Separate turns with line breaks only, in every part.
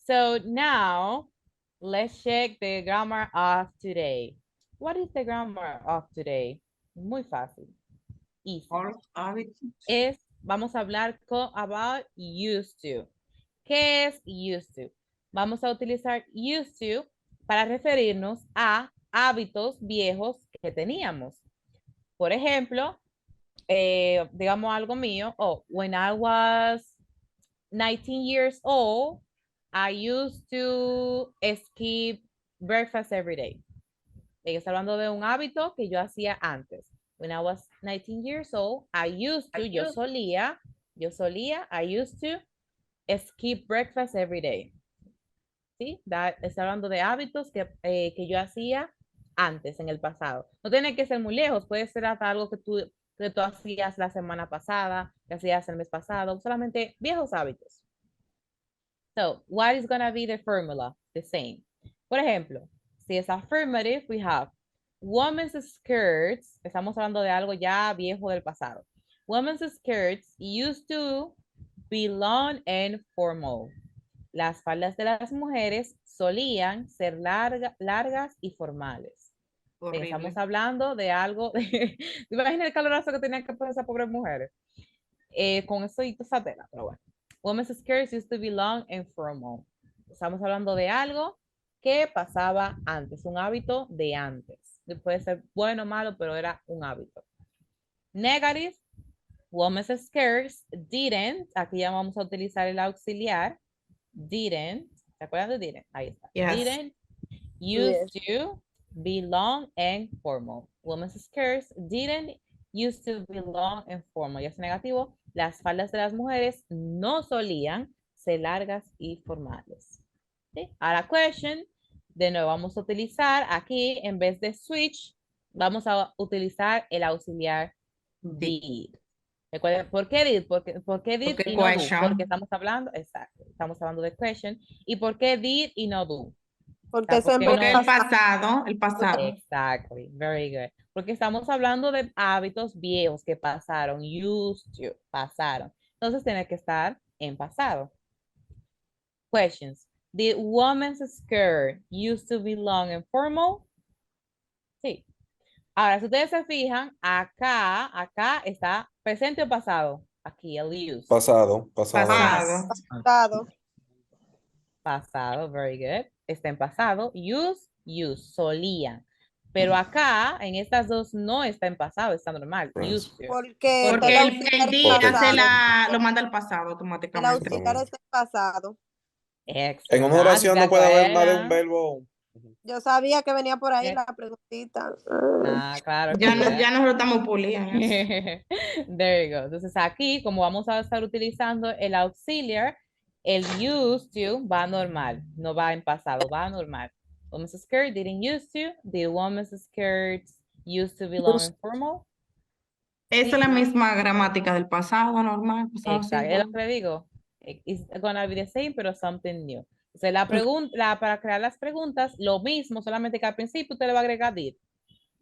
So now let's check the grammar of today. What is the grammar of today? Muy fácil. Easy. Vamos a hablar about used to. ¿Qué es used to? Vamos a utilizar used to para referirnos a hábitos viejos que teníamos. Por ejemplo, digamos algo mío. Oh, when I was 19 years old, I used to skip breakfast every day. Está hablando de un hábito que yo hacía antes. When I was 19 years old, I used to, yo solía, I used to skip breakfast every day. ¿Sí? Está hablando de hábitos que yo hacía antes, en el pasado. No tiene que ser muy lejos, puede ser hasta algo que tú hacías la semana pasada, que hacías el mes pasado, solamente viejos hábitos. So, what is going to be the formula? The same. Por ejemplo, si es affirmative, we have women's skirts. Estamos hablando de algo ya viejo del pasado. Women's skirts used to be long and formal. Las faldas de las mujeres solían ser largas y formales. Estamos hablando de algo. Imagina el calorazo que tenían que poner esas pobres mujeres. Con eso y esa tela, pero bueno. Women's skirts used to be long and formal. Estamos hablando de algo que pasaba antes, un hábito de antes. Puede ser bueno o malo, pero era un hábito. Negative, women's skirts didn't, aquí ya vamos a utilizar el auxiliar, didn't, ¿se acuerdan de didn't? Ahí está.
Yes.
Didn't used to be long and formal. Women's skirts didn't used to be long and formal. Ya es negativo. Las faldas de las mujeres no solían ser largas y formales. ¿Sí? Ahora, question. De nuevo, vamos a utilizar aquí, en vez de switch, vamos a utilizar el auxiliar did. Recuerden, ¿por qué did? ¿Por qué did
Porque
y no do?
question.
Porque estamos hablando, exacto, estamos hablando de question. ¿Y por qué did y no do?
Porque
¿Por qué
siempre
Porque el pasado.
Exactly, very good. Porque estamos hablando de hábitos viejos que pasaron, used to, pasaron. Entonces tiene que estar en pasado. Questions. Did woman's skirt used to be long and formal? Sí. Ahora, si ustedes se fijan, acá está presente o pasado. Aquí el used.
Pasado.
pasado.
Pasado, very good. Está en pasado. Use, solían. Pero acá, en estas dos, no está en pasado, está normal. Used to.
Porque
Porque el día lo manda al pasado
el
automáticamente.
auxiliar está en pasado.
En una oración no puede haber más de un verbo.
Yo sabía que venía por ahí la preguntita.
Claro.
Ya nosotros estamos pulidos.
There you go. Entonces aquí, como vamos a estar utilizando el auxiliar, el used to va normal, no va en pasado, va normal. Woman's skirt didn't used to. Did woman's skirts used to be long and formal?
Esa es la misma gramática del pasado normal.
Exacto, es lo que le digo. It's gonna be the same, pero something new. Entonces, para crear las preguntas, lo mismo, solamente que al principio usted le va a agregar did.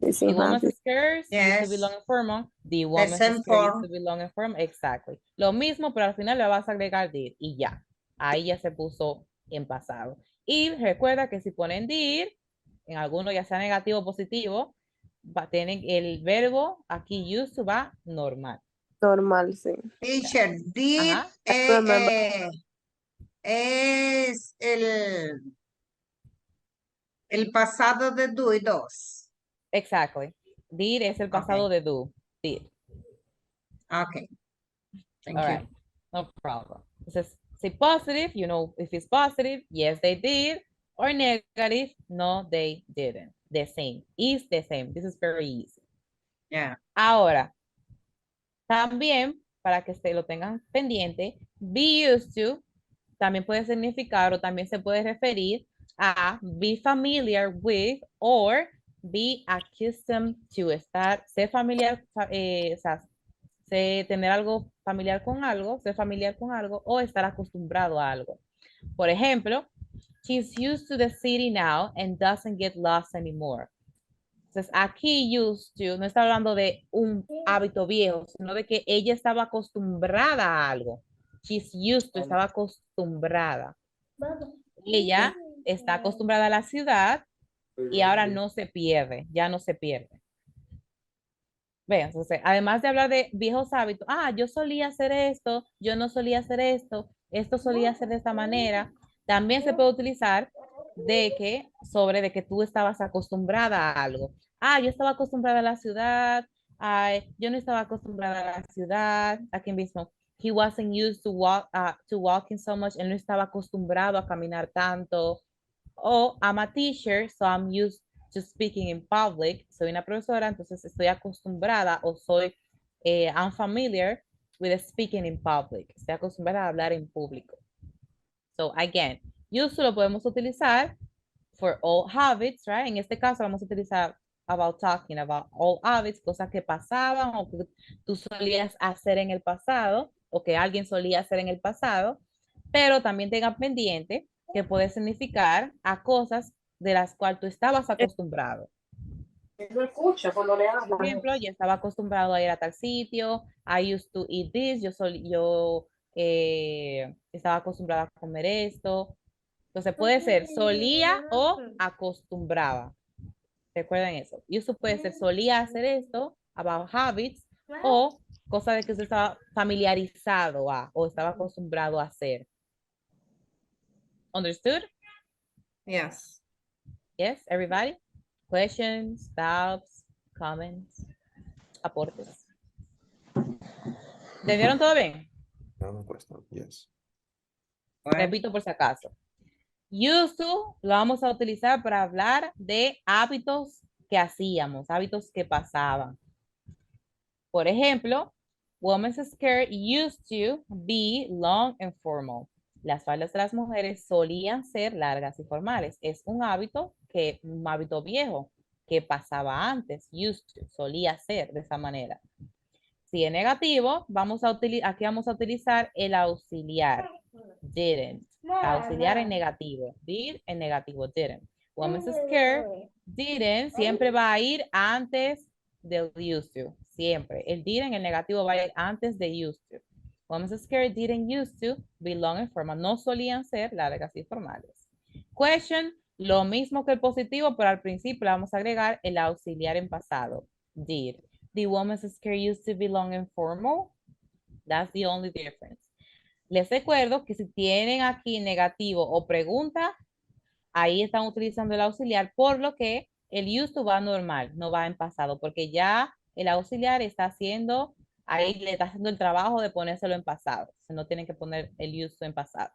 The woman's skirts used to be long and formal. The woman's skirt used to be long and formal. Exactly. Lo mismo, pero al final le vas a agregar did y ya. Ahí ya se puso en pasado. Y recuerda que si ponen did, en alguno ya sea negativo o positivo, tienen el verbo aquí used to va normal.
Normal, sí.
Teacher, did es el pasado de do y dos.
Exactly. Did es el pasado de do. Did.
Okay. Thank
All
you.
right. No problem. Entonces, say positive, you know, if it's positive, yes, they did. Or negative, no, they didn't. The same. Is the same. This is very easy.
Yeah.
Ahora, también, para que se lo tengan pendiente, be used to también puede significar o también se puede referir a be familiar with or be accustomed to, ser familiar, tener algo familiar con algo, ser familiar con algo o estar acostumbrado a algo. Por ejemplo, she's used to the city now and doesn't get lost anymore. Entonces, aquí used to no está hablando de un hábito viejo, sino de que ella estaba acostumbrada a algo. She's used to, estaba acostumbrada. Ella está acostumbrada a la ciudad y ahora no se pierde, ya no se pierde. Vean, entonces, además de hablar de viejos hábitos, yo solía hacer esto, yo no solía hacer esto solía hacer de esta manera, también se puede utilizar de que tú estabas acostumbrada a algo. Yo estaba acostumbrada a la ciudad, yo no estaba acostumbrada a la ciudad, aquí mismo. He wasn't used to walking so much, él no estaba acostumbrado a caminar tanto. O I'm a teacher, so I'm used to speaking in public. Soy una profesora, entonces estoy acostumbrada o I'm familiar with speaking in public. Estoy acostumbrada a hablar en público. So again, used to lo podemos utilizar for all habits, right? En este caso vamos a utilizar about talking about all habits, cosas que pasaban o que tú solías hacer en el pasado o que alguien solía hacer en el pasado, pero también tengan pendiente que puede significar a cosas de las cuales tú estabas acostumbrado.
No escucha cuando le
Por ejemplo, yo estaba acostumbrado a ir a tal sitio, I used to eat this, yo estaba acostumbrada a comer esto. Entonces puede ser solía o acostumbraba. Recuerden eso. Y eso puede ser solía hacer esto, about habits, o cosa de que usted estaba familiarizado a o estaba acostumbrado a hacer. Understood?
Yes.
Yes, everybody? Questions, doubts, comments, aportes. ¿Entendieron todo bien?
No question. Yes.
Repito por si acaso. Used to lo vamos a utilizar para hablar de hábitos que hacíamos, hábitos que pasaban. Por ejemplo, women's skirt used to be long and formal. Las faldas de las mujeres solían ser largas y formales. Es un hábito viejo que pasaba antes. Used to, solía ser de esa manera. Si es negativo, aquí vamos a utilizar el auxiliar. Didn't. Auxiliar en negativo. Did en negativo. Didn't. Women's skirt. Didn't siempre va a ir antes del used to. Siempre. El did en el negativo va a ir antes de used to. Women's skirt didn't used to be long and formal. No solían ser largas y formales. Question. Lo mismo que el positivo, pero al principio le vamos a agregar el auxiliar en pasado. Did. The woman's skirt used to be long and formal. That's the only difference. Les recuerdo que si tienen aquí negativo o pregunta, ahí están utilizando el auxiliar, por lo que el used to va normal, no va en pasado, porque ya el auxiliar está haciendo, ahí le está haciendo el trabajo de ponérselo en pasado. No tienen que poner el used to en pasado.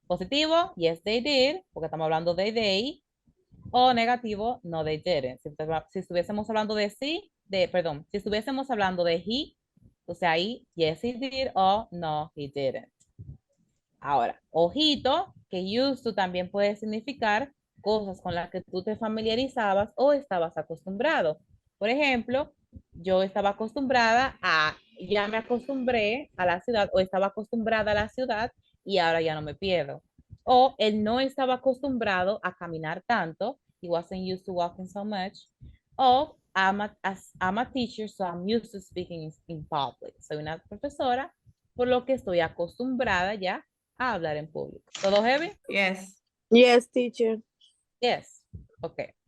Positivo, yes they did, porque estamos hablando de they. O negativo, no they didn't. Si estuviésemos hablando de sí, si estuviésemos hablando de he, o sea ahí, yes he did o no he didn't. Ahora, ojito, que used to también puede significar cosas con las que tú te familiarizabas o estabas acostumbrado. Por ejemplo, yo estaba acostumbrada ya me acostumbré a la ciudad o estaba acostumbrada a la ciudad y ahora ya no me pierdo. O él no estaba acostumbrado a caminar tanto. He wasn't used to walking so much. O I'm a teacher, so I'm used to speaking in public. Soy una profesora, por lo que estoy acostumbrada ya a hablar en público. ¿Todo heavy?
Yes.
Yes, teacher.
Yes. Ok.